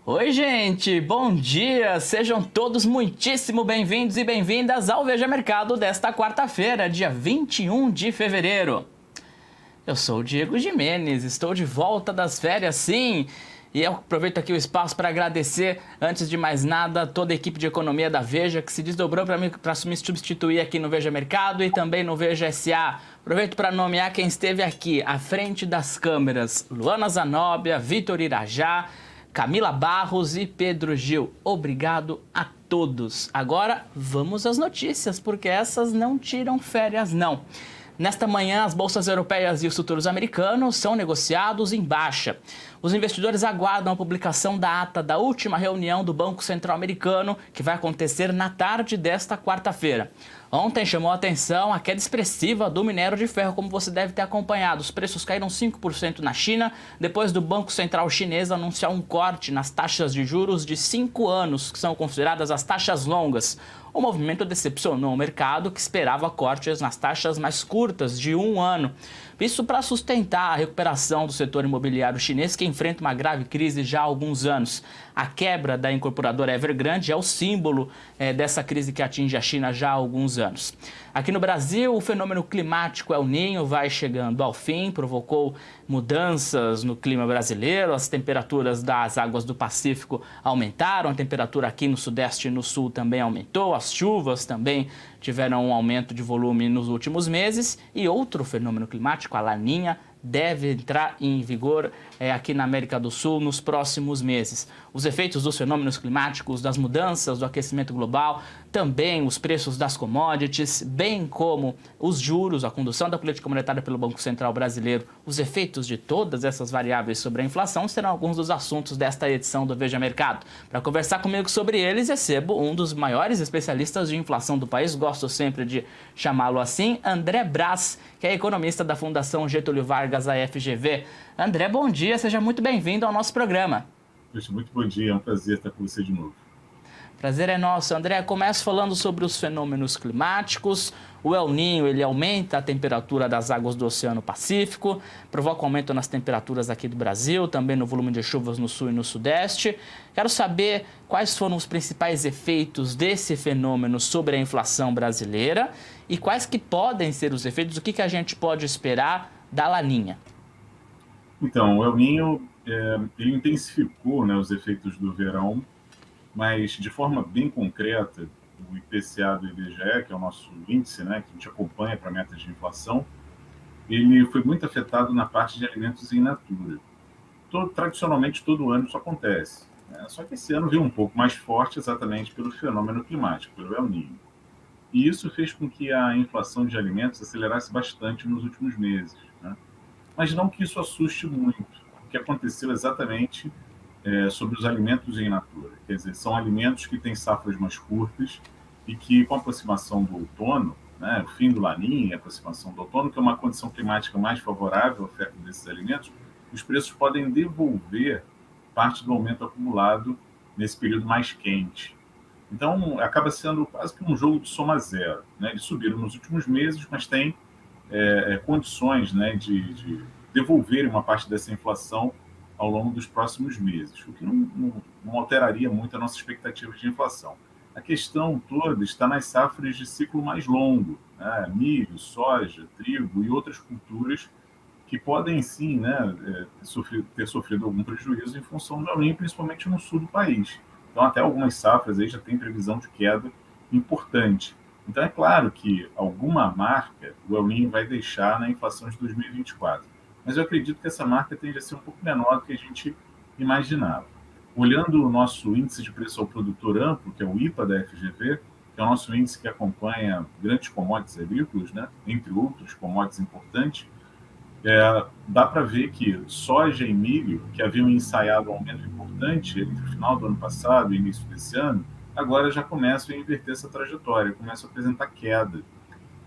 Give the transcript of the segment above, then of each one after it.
Oi, gente! Bom dia! Sejam todos muitíssimo bem-vindos e bem-vindas ao Veja Mercado desta quarta-feira, dia 21 de fevereiro. Eu sou o Diego Jimenez, estou de volta das férias, sim! E eu aproveito aqui o espaço para agradecer, antes de mais nada, toda a equipe de economia da Veja que se desdobrou para me substituir aqui no Veja Mercado e também no Veja SA. Aproveito para nomear quem esteve aqui à frente das câmeras: Luana Zanóbia, Vitor Irajá, Camila Barros e Pedro Gil. Obrigado a todos. Agora vamos às notícias, porque essas não tiram férias, não. Nesta manhã, as bolsas europeias e os futuros americanos são negociados em baixa. Os investidores aguardam a publicação da ata da última reunião do Banco Central Americano, que vai acontecer na tarde desta quarta-feira. Ontem chamou a atenção a queda expressiva do minério de ferro, como você deve ter acompanhado. Os preços caíram 5% na China, depois do Banco Central chinês anunciar um corte nas taxas de juros de 5 anos, que são consideradas as taxas longas. O movimento decepcionou o mercado, que esperava cortes nas taxas mais curtas, de 1 ano. Isso para sustentar a recuperação do setor imobiliário chinês, que enfrenta uma grave crise já há alguns anos. A quebra da incorporadora Evergrande é o símbolo dessa crise que atinge a China já há alguns anos. Aqui no Brasil, o fenômeno climático El Niño vai chegando ao fim, provocou mudanças no clima brasileiro, as temperaturas das águas do Pacífico aumentaram, a temperatura aqui no Sudeste e no Sul também aumentou, as chuvas também tiveram um aumento de volume nos últimos meses e outro fenômeno climático, a Laninha, deve entrar em vigor aqui na América do Sul nos próximos meses. Os efeitos dos fenômenos climáticos, das mudanças do aquecimento global, também os preços das commodities, bem como os juros, a condução da política monetária pelo Banco Central brasileiro, os efeitos de todas essas variáveis sobre a inflação serão alguns dos assuntos desta edição do Veja Mercado. Para conversar comigo sobre eles, recebo um dos maiores especialistas de inflação do país, gosto sempre de chamá-lo assim, André Brás, que é economista da Fundação Getúlio Vargas, a FGV. André, bom dia, seja muito bem-vindo ao nosso programa. Muito bom dia, é um prazer estar com você de novo. Prazer é nosso. André, começo falando sobre os fenômenos climáticos. O El Niño, ele aumenta a temperatura das águas do Oceano Pacífico, provoca aumento nas temperaturas aqui do Brasil, também no volume de chuvas no Sul e no Sudeste. Quero saber quais foram os principais efeitos desse fenômeno sobre a inflação brasileira e quais que podem ser os efeitos, o que a gente pode esperar da Laninha. Então, o El Niño ele intensificou, né, os efeitos do verão, mas de forma bem concreta, o IPCA do IBGE, que é o nosso índice, né, que a gente acompanha para metas de inflação, ele foi muito afetado na parte de alimentos in natura. Tradicionalmente, todo ano isso acontece, né? Só que esse ano veio um pouco mais forte exatamente pelo fenômeno climático, pelo El Niño. E isso fez com que a inflação de alimentos acelerasse bastante nos últimos meses, né? Mas não que isso assuste muito. O que aconteceu exatamente sobre os alimentos in natura. Quer dizer, são alimentos que têm safras mais curtas e que, com a aproximação do outono, né, o fim do Laninha, a aproximação do outono, que é uma condição climática mais favorável à oferta desses alimentos, os preços podem devolver parte do aumento acumulado nesse período mais quente. Então, acaba sendo quase que um jogo de soma zero, né? Eles subiram nos últimos meses, mas tem condições, né, de devolver uma parte dessa inflação ao longo dos próximos meses, o que não alteraria muito a nossa expectativa de inflação. A questão toda está nas safras de ciclo mais longo, né? Milho, soja, trigo e outras culturas que podem sim, né, ter sofrido algum prejuízo em função do El Niño, principalmente no sul do país. Então, até algumas safras aí já tem previsão de queda importante. Então, é claro que alguma marca o El Niño vai deixar na inflação de 2024. Mas eu acredito que essa marca tende a ser um pouco menor do que a gente imaginava. Olhando o nosso índice de preço ao produtor amplo, que é o IPA da FGV, que é o nosso índice que acompanha grandes commodities agrícolas, né, entre outros commodities importantes, dá para ver que soja e milho, que haviam ensaiado um aumento importante entre o final do ano passado e início desse ano, agora já começam a inverter essa trajetória, começam a apresentar queda.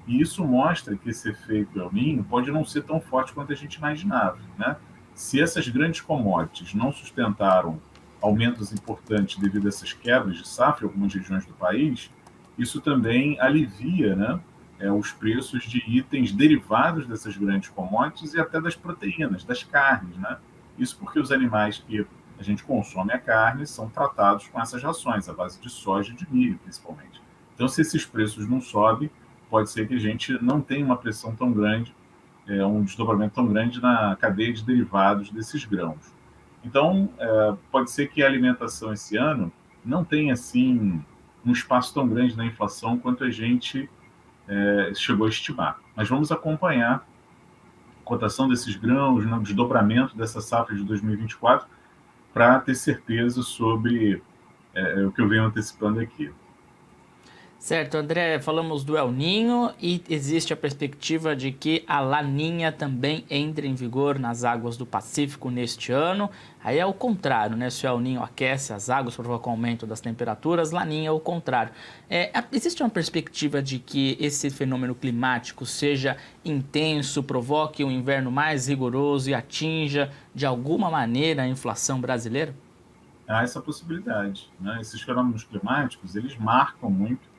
E isso mostra que esse efeito El Niño pode não ser tão forte quanto a gente imaginava, né? Se essas grandes commodities não sustentaram aumentos importantes devido a essas quebras de safra em algumas regiões do país, isso também alivia, né, os preços de itens derivados dessas grandes commodities e até das proteínas, das carnes, né? Isso porque os animais que a gente consome a carne, são tratados com essas rações, à base de soja e de milho, principalmente. Então, se esses preços não sobem, pode ser que a gente não tenha uma pressão tão grande, um desdobramento tão grande na cadeia de derivados desses grãos. Então, pode ser que a alimentação esse ano não tenha, assim, um espaço tão grande na inflação quanto a gente chegou a estimar. Mas vamos acompanhar a cotação desses grãos, né, o desdobramento dessa safra de 2024, para ter certeza sobre o que eu venho antecipando aqui. Certo, André, falamos do El Niño e existe a perspectiva de que a Laninha também entre em vigor nas águas do Pacífico neste ano. Aí é o contrário, né? Se o El Niño aquece as águas, provoca um aumento das temperaturas, Laninha é o contrário. Existe uma perspectiva de que esse fenômeno climático seja intenso, provoque um inverno mais rigoroso e atinja de alguma maneira a inflação brasileira? Há essa possibilidade, né? Esses fenômenos climáticos, eles marcam muito.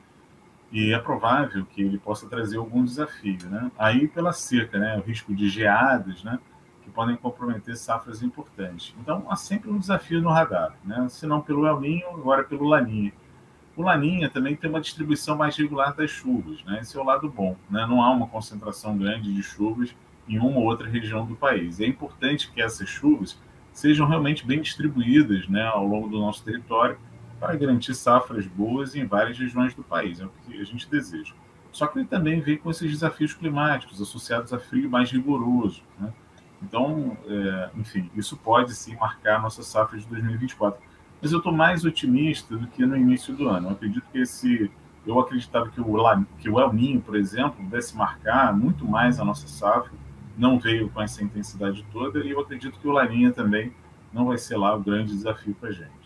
E é provável que ele possa trazer algum desafio, né? Aí pela seca, né? O risco de geadas, né? Que podem comprometer safras importantes. Então há sempre um desafio no radar, né? Se não pelo El Niño, agora pelo Laninha. O Laninha também tem uma distribuição mais regular das chuvas, né? Esse é o lado bom, né? Não há uma concentração grande de chuvas em uma ou outra região do país. É importante que essas chuvas sejam realmente bem distribuídas, né? Ao longo do nosso território, para garantir safras boas em várias regiões do país, é o que a gente deseja. Só que ele também vem com esses desafios climáticos associados a frio mais rigoroso, né? Então, enfim, isso pode sim marcar a nossa safra de 2024. Mas eu estou mais otimista do que no início do ano. Eu acredito que eu acreditava que o El Niño, por exemplo, pudesse marcar muito mais a nossa safra, não veio com essa intensidade toda, e eu acredito que o Laninha também não vai ser lá o grande desafio para a gente.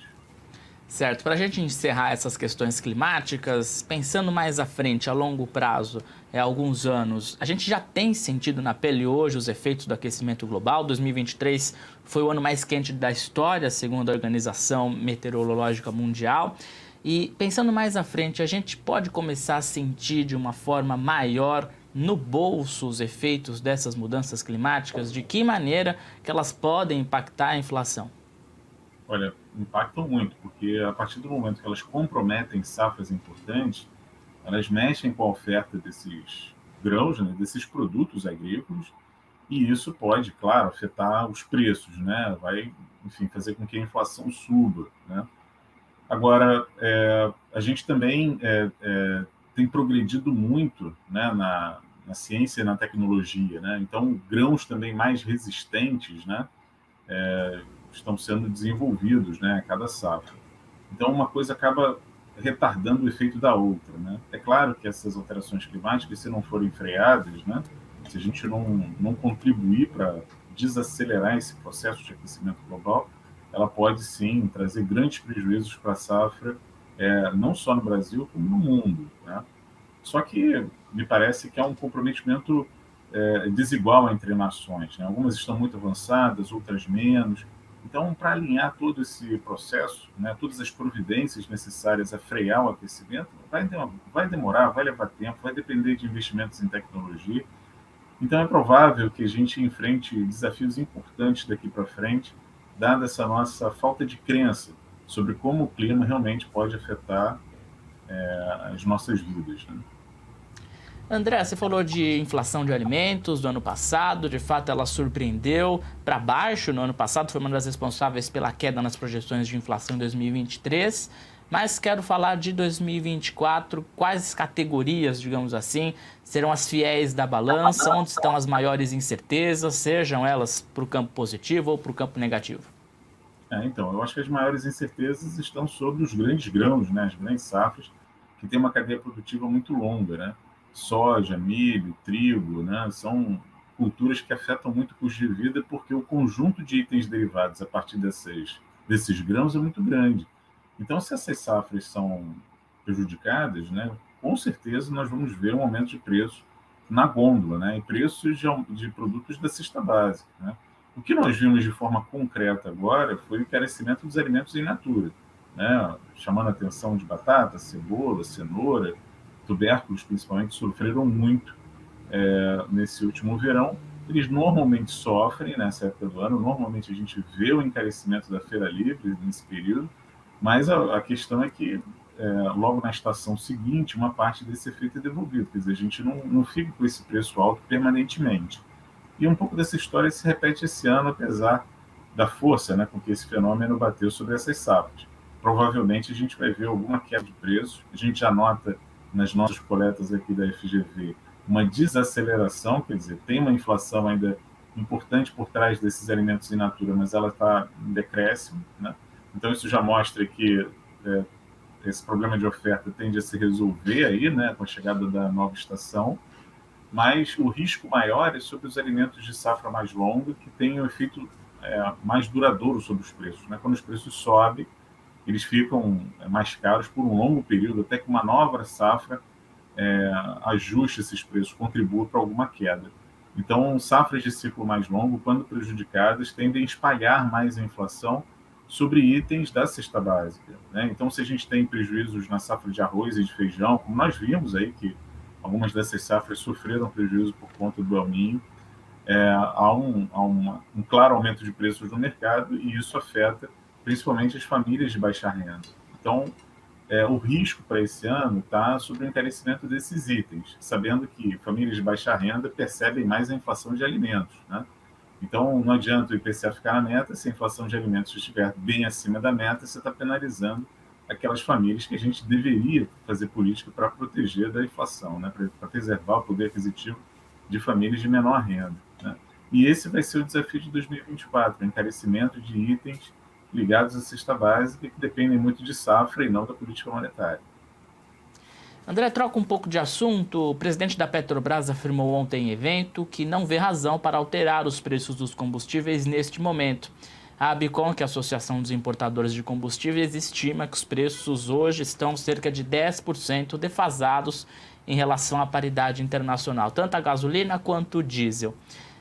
Certo, para a gente encerrar essas questões climáticas, pensando mais à frente, a longo prazo, alguns anos, a gente já tem sentido na pele hoje os efeitos do aquecimento global. 2023 foi o ano mais quente da história, segundo a Organização Meteorológica Mundial. E pensando mais à frente, a gente pode começar a sentir de uma forma maior no bolso os efeitos dessas mudanças climáticas? De que maneira que elas podem impactar a inflação? Olha, impactam muito, porque a partir do momento que elas comprometem safras importantes, elas mexem com a oferta desses grãos, né, desses produtos agrícolas, e isso pode, claro, afetar os preços, né? Vai, enfim, fazer com que a inflação suba, né? Agora, a gente também tem progredido muito, né, na ciência e na tecnologia, né? Então, grãos também mais resistentes, né, estão sendo desenvolvidos, né, a cada safra. Então, uma coisa acaba retardando o efeito da outra, né? É claro que essas alterações climáticas, se não forem freadas, né, se a gente não contribuir para desacelerar esse processo de aquecimento global, ela pode sim trazer grandes prejuízos para a safra, não só no Brasil, como no mundo, né? Só que me parece que há um comprometimento desigual entre nações, né? Algumas estão muito avançadas, outras menos. Então, para alinhar todo esse processo, né, todas as providências necessárias a frear o aquecimento, vai demorar, vai levar tempo, vai depender de investimentos em tecnologia. Então, é provável que a gente enfrente desafios importantes daqui para frente, dada essa nossa falta de crença sobre como o clima realmente pode afetar as nossas vidas, né? André, você falou de inflação de alimentos do ano passado, de fato ela surpreendeu para baixo no ano passado, foi uma das responsáveis pela queda nas projeções de inflação em 2023, mas quero falar de 2024, quais categorias, digamos assim, serão as fiéis da balança, onde estão as maiores incertezas, sejam elas para o campo positivo ou para o campo negativo? Então, eu acho que as maiores incertezas estão sobre os grandes grãos, né, as grandes safras, que têm uma cadeia produtiva muito longa, né? Soja, milho, trigo, né? São culturas que afetam muito o custo de vida, porque o conjunto de itens derivados a partir desses grãos é muito grande. Então, se essas safras são prejudicadas, né, com certeza nós vamos ver um aumento de preço na gôndola, né, e preços de produtos da cesta básica, né. O que nós vimos de forma concreta agora foi o encarecimento dos alimentos in natura, né, chamando a atenção de batata, cebola, cenoura, tubérculos principalmente sofreram muito nesse último verão, eles normalmente sofrem nessa época do ano, normalmente a gente vê o encarecimento da feira livre nesse período, mas a questão é que logo na estação seguinte, uma parte desse efeito é devolvido, quer dizer, a gente não fica com esse preço alto permanentemente. E um pouco dessa história se repete esse ano, apesar da força, né, com que esse fenômeno bateu sobre essas safras. Provavelmente a gente vai ver alguma queda de preço, a gente já nota nas nossas coletas aqui da FGV uma desaceleração, quer dizer, tem uma inflação ainda importante por trás desses alimentos in natura, mas ela está em decréscimo, né? Então isso já mostra que esse problema de oferta tende a se resolver aí, né, com a chegada da nova estação, mas o risco maior é sobre os alimentos de safra mais longa, que têm um efeito mais duradouro sobre os preços, né? Quando os preços sobem, eles ficam mais caros por um longo período, até que uma nova safra ajuste esses preços, contribua para alguma queda. Então, safras de ciclo mais longo, quando prejudicadas, tendem a espalhar mais a inflação sobre itens da cesta básica, né? Então, se a gente tem prejuízos na safra de arroz e de feijão, como nós vimos aí que algumas dessas safras sofreram prejuízo por conta do El Niño, há um claro aumento de preços no mercado e isso afeta principalmente as famílias de baixa renda. Então, o risco para esse ano está sobre o encarecimento desses itens, sabendo que famílias de baixa renda percebem mais a inflação de alimentos, né? Então, não adianta o IPCA ficar na meta, se a inflação de alimentos estiver bem acima da meta, você está penalizando aquelas famílias que a gente deveria fazer política para proteger da inflação, né? Para preservar o poder aquisitivo de famílias de menor renda, né? E esse vai ser o desafio de 2024, o encarecimento de itens ligados à cesta básica, que dependem muito de safra e não da política monetária. André, troca um pouco de assunto. O presidente da Petrobras afirmou ontem em evento que não vê razão para alterar os preços dos combustíveis neste momento. A ABICOM, que é a Associação dos Importadores de Combustíveis, estima que os preços hoje estão cerca de 10% defasados em relação à paridade internacional, tanto a gasolina quanto o diesel.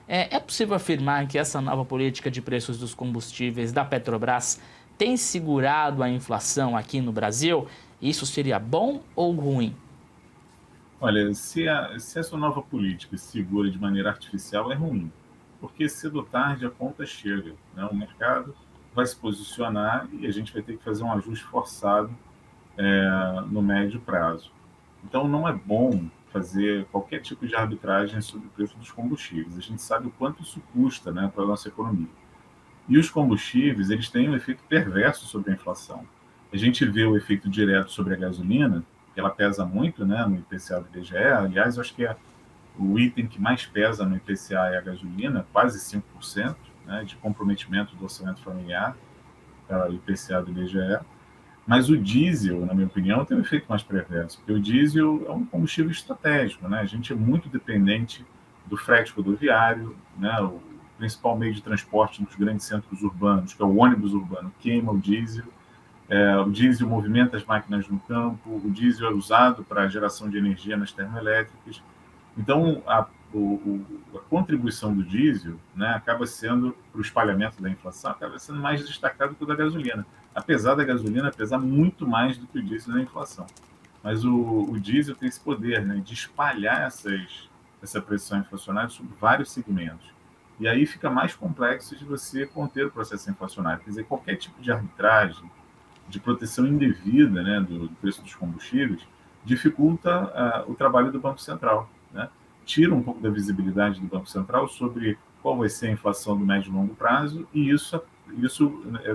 É possível afirmar que essa nova política de preços dos combustíveis da Petrobras tem segurado a inflação aqui no Brasil? Isso seria bom ou ruim? Olha, se essa nova política segura de maneira artificial, é ruim, porque cedo ou tarde a conta chega, né? O mercado vai se posicionar e a gente vai ter que fazer um ajuste forçado no médio prazo. Então, não é bom fazer qualquer tipo de arbitragem sobre o preço dos combustíveis. A gente sabe o quanto isso custa, né, para a nossa economia. E os combustíveis, eles têm um efeito perverso sobre a inflação. A gente vê o efeito direto sobre a gasolina, que ela pesa muito, né, no IPCA do IBGE. Aliás, eu acho que o item que mais pesa no IPCA é a gasolina, quase 5%, né, de comprometimento do orçamento familiar para o IPCA do IBGE. Mas o diesel, na minha opinião, tem um efeito mais perverso, porque o diesel é um combustível estratégico, né? A gente é muito dependente do frete rodoviário, né? O principal meio de transporte nos grandes centros urbanos, que é o ônibus urbano, queima o diesel. O diesel movimenta as máquinas no campo, o diesel é usado para a geração de energia nas termoelétricas. Então, a contribuição do diesel, né, acaba sendo, para o espalhamento da inflação, acaba sendo mais destacado que o da gasolina. Apesar da gasolina pesar muito mais do que o diesel na inflação. Mas o diesel tem esse poder, né, de espalhar essa pressão inflacionária sobre vários segmentos. E aí fica mais complexo de você conter o processo inflacionário. Quer dizer, qualquer tipo de arbitragem, de proteção indevida, né, do preço dos combustíveis, dificulta o trabalho do Banco Central, né? Tira um pouco da visibilidade do Banco Central sobre qual vai ser a inflação do médio e longo prazo, e isso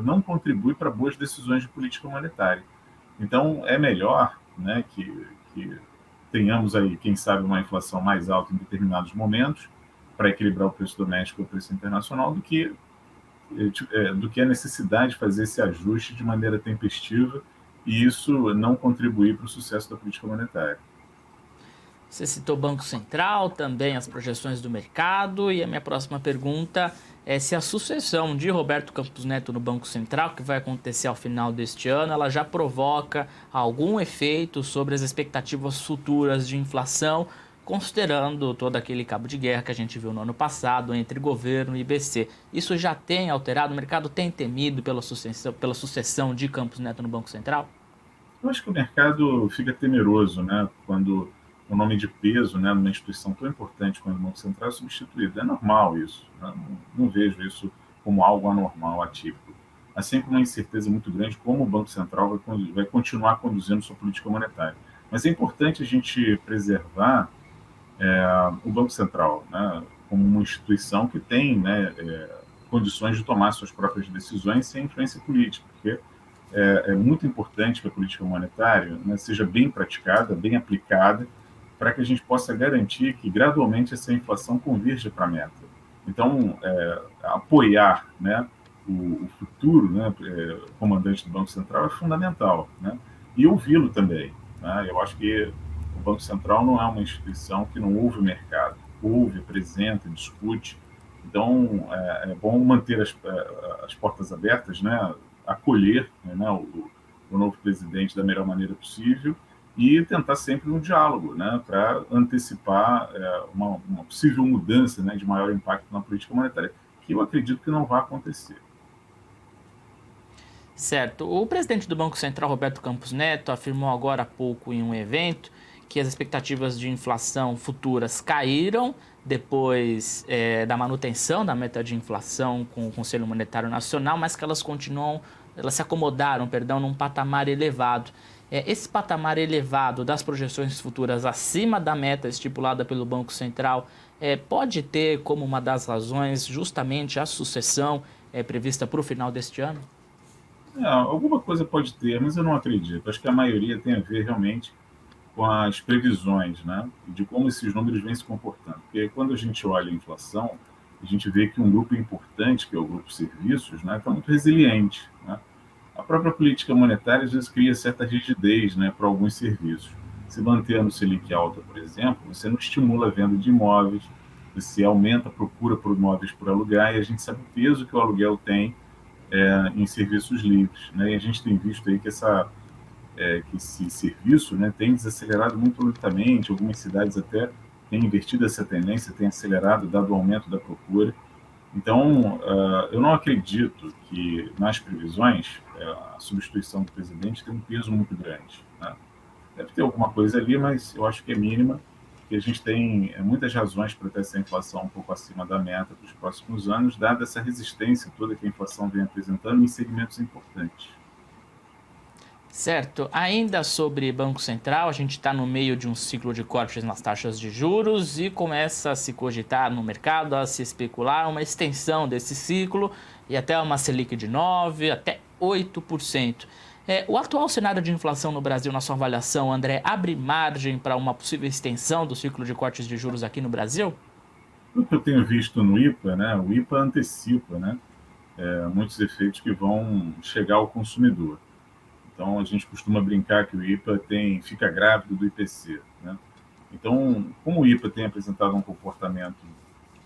não contribui para boas decisões de política monetária. Então, é melhor, né, que tenhamos aí, quem sabe, uma inflação mais alta em determinados momentos para equilibrar o preço doméstico e o preço internacional do que a necessidade de fazer esse ajuste de maneira tempestiva e isso não contribuir para o sucesso da política monetária. Você citou o Banco Central, também as projeções do mercado, e a minha próxima pergunta é se a sucessão de Roberto Campos Neto no Banco Central, que vai acontecer ao final deste ano, ela já provoca algum efeito sobre as expectativas futuras de inflação, considerando todo aquele cabo de guerra que a gente viu no ano passado entre governo e IBC. Isso já tem alterado? O mercado tem temido pela sucessão de Campos Neto no Banco Central? Eu acho que o mercado fica temeroso, né, quando o nome de peso, né, numa instituição tão importante quanto o Banco Central é substituído. É normal isso, né? Não vejo isso como algo anormal, atípico. Assim como uma incerteza muito grande como o Banco Central vai continuar conduzindo sua política monetária. Mas é importante a gente preservar o Banco Central, né, como uma instituição que tem, né, condições de tomar suas próprias decisões sem influência política, porque é muito importante que a política monetária, né, seja bem praticada, bem aplicada, para que a gente possa garantir que gradualmente essa inflação convirja para a meta. Então, apoiar, né, o futuro, né, comandante do Banco Central é fundamental, né, e ouvi-lo também, né. Eu acho que o Banco Central não é uma instituição que não ouve o mercado, ouve, apresenta, discute. Então, é bom manter as portas abertas, né, acolher, né, o novo presidente da melhor maneira possível e tentar sempre um diálogo, né, para antecipar uma possível mudança, né, de maior impacto na política monetária, que eu acredito que não vai acontecer. Certo. O presidente do Banco Central, Roberto Campos Neto, afirmou agora há pouco em um evento que as expectativas de inflação futuras caíram depois da manutenção da meta de inflação com o Conselho Monetário Nacional, mas que elas se acomodaram, num patamar elevado. Esse patamar elevado das projeções futuras acima da meta estipulada pelo Banco Central pode ter como uma das razões justamente a sucessão prevista para o final deste ano? Alguma coisa pode ter, mas eu não acredito. Acho que a maioria tem a ver realmente com as previsões, né, de como esses números vêm se comportando. Porque quando a gente olha a inflação, a gente vê que um grupo importante, que é o grupo serviços, né, está muito resiliente, né? A própria política monetária às vezes cria certa rigidez, né, para alguns serviços. Se mantendo o Selic alta, por exemplo, você não estimula a venda de imóveis, você aumenta a procura por imóveis por alugar, e a gente sabe o peso que o aluguel tem em serviços livres, né? E a gente tem visto aí que que esse serviço, né, tem desacelerado muito lentamente. Algumas cidades até têm invertido essa tendência, têm acelerado dado o aumento da procura. Então, eu não acredito que nas previsões a substituição do presidente tem um peso muito grande, né? Deve ter alguma coisa ali, mas eu acho que é mínima, que a gente tem muitas razões para ter essa inflação um pouco acima da meta para os próximos anos, dada essa resistência toda que a inflação vem apresentando em segmentos importantes. Certo. Ainda sobre Banco Central, a gente está no meio de um ciclo de cortes nas taxas de juros e começa a se cogitar no mercado, a se especular uma extensão desse ciclo e até uma Selic de 9%, até 8%. O atual cenário de inflação no Brasil, na sua avaliação, André, abre margem para uma possível extensão do ciclo de cortes de juros aqui no Brasil? O que eu tenho visto no IPA, né, o IPA antecipa, né, muitos efeitos que vão chegar ao consumidor. Então, a gente costuma brincar que o IPA fica grávido do IPC, né? Então, como o IPA tem apresentado um comportamento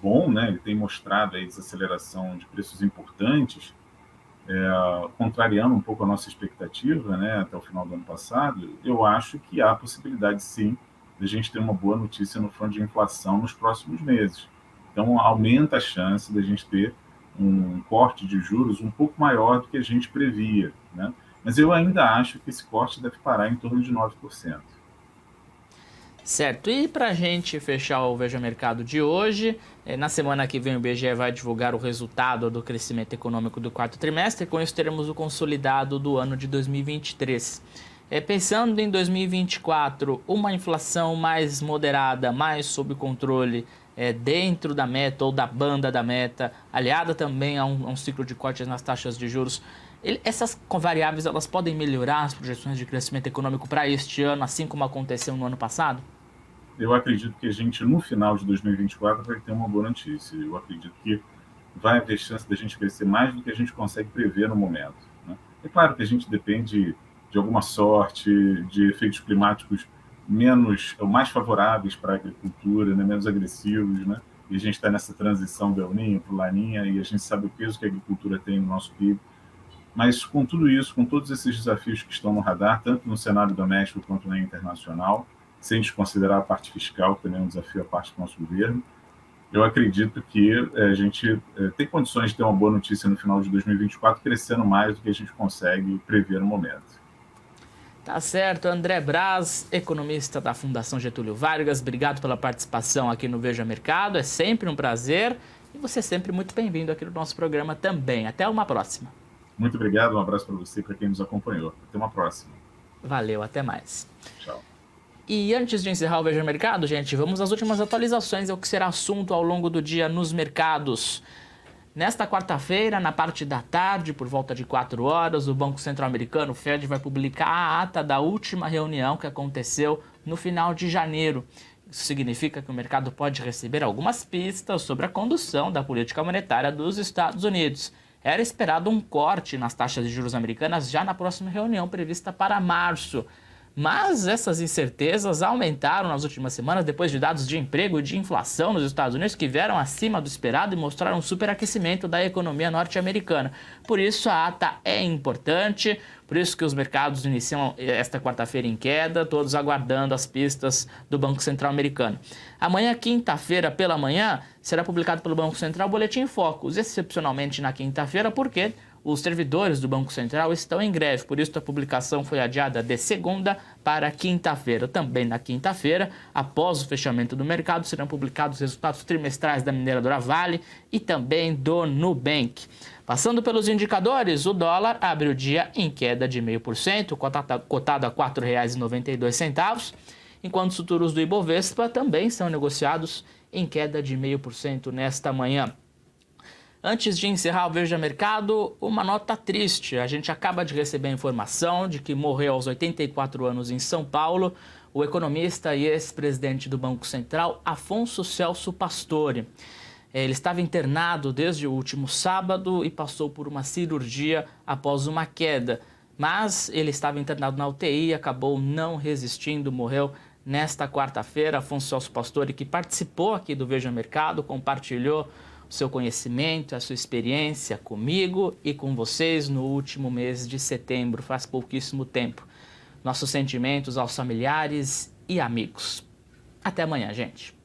bom, né, ele tem mostrado aí desaceleração de preços importantes, contrariando um pouco a nossa expectativa, né, até o final do ano passado, eu acho que há possibilidade, sim, de a gente ter uma boa notícia no front de inflação nos próximos meses. Então, aumenta a chance de a gente ter um corte de juros um pouco maior do que a gente previa, né? Mas eu ainda acho que esse corte deve parar em torno de 9%. Certo, e para a gente fechar o Veja Mercado de hoje, na semana que vem o IBGE vai divulgar o resultado do crescimento econômico do quarto trimestre, com isso teremos o consolidado do ano de 2023. Pensando em 2024, uma inflação mais moderada, mais sob controle, dentro da meta ou da banda da meta, aliada também a um ciclo de cortes nas taxas de juros, essas variáveis elas podem melhorar as projeções de crescimento econômico para este ano, assim como aconteceu no ano passado? Eu acredito que a gente, no final de 2024, vai ter uma boa notícia. Eu acredito que vai haver chance da gente crescer mais do que a gente consegue prever no momento, né? É claro que a gente depende de alguma sorte, de efeitos climáticos mais favoráveis para a agricultura, né, menos agressivos, né? E a gente está nessa transição do El Niño para o Laninha, e a gente sabe o peso que a agricultura tem no nosso PIB. Mas com tudo isso, com todos esses desafios que estão no radar, tanto no cenário doméstico quanto na internacional, sem desconsiderar a parte fiscal, que também é um desafio à parte do nosso governo, eu acredito que a gente tem condições de ter uma boa notícia no final de 2024, crescendo mais do que a gente consegue prever no momento. Tá certo, André Braz, economista da Fundação Getúlio Vargas, obrigado pela participação aqui no Veja Mercado, é sempre um prazer e você é sempre muito bem-vindo aqui no nosso programa também. Até uma próxima. Muito obrigado, um abraço para você e para quem nos acompanhou. Até uma próxima. Valeu, até mais. Tchau. E antes de encerrar o Veja Mercado, gente, vamos às últimas atualizações, é o que será assunto ao longo do dia nos mercados. Nesta quarta-feira, na parte da tarde, por volta de 4 horas, o Banco Central Americano, o Fed, vai publicar a ata da última reunião que aconteceu no final de janeiro. Isso significa que o mercado pode receber algumas pistas sobre a condução da política monetária dos Estados Unidos. Era esperado um corte nas taxas de juros americanas já na próxima reunião prevista para março. Mas essas incertezas aumentaram nas últimas semanas depois de dados de emprego e de inflação nos Estados Unidos que vieram acima do esperado e mostraram um superaquecimento da economia norte-americana. Por isso a ata é importante, por isso que os mercados iniciam esta quarta-feira em queda, todos aguardando as pistas do Banco Central americano. Amanhã, quinta-feira, pela manhã, será publicado pelo Banco Central o Boletim Focus, excepcionalmente na quinta-feira, porque os servidores do Banco Central estão em greve, por isso a publicação foi adiada de segunda para quinta-feira. Também na quinta-feira, após o fechamento do mercado, serão publicados os resultados trimestrais da mineradora Vale e também do Nubank. Passando pelos indicadores, o dólar abre o dia em queda de 0,5%, cotado a R$ 4,92, enquanto os futuros do Ibovespa também são negociados em queda de 0,5% nesta manhã. Antes de encerrar o Veja Mercado, uma nota triste. A gente acaba de receber a informação de que morreu aos 84 anos em São Paulo o economista e ex-presidente do Banco Central, Afonso Celso Pastore. Ele estava internado desde o último sábado e passou por uma cirurgia após uma queda. Mas ele estava internado na UTI e acabou não resistindo, morreu nesta quarta-feira. Afonso Celso Pastore, que participou aqui do Veja Mercado, compartilhou seu conhecimento, a sua experiência comigo e com vocês no último mês de setembro, faz pouquíssimo tempo. Nossos sentimentos aos familiares e amigos. Até amanhã, gente.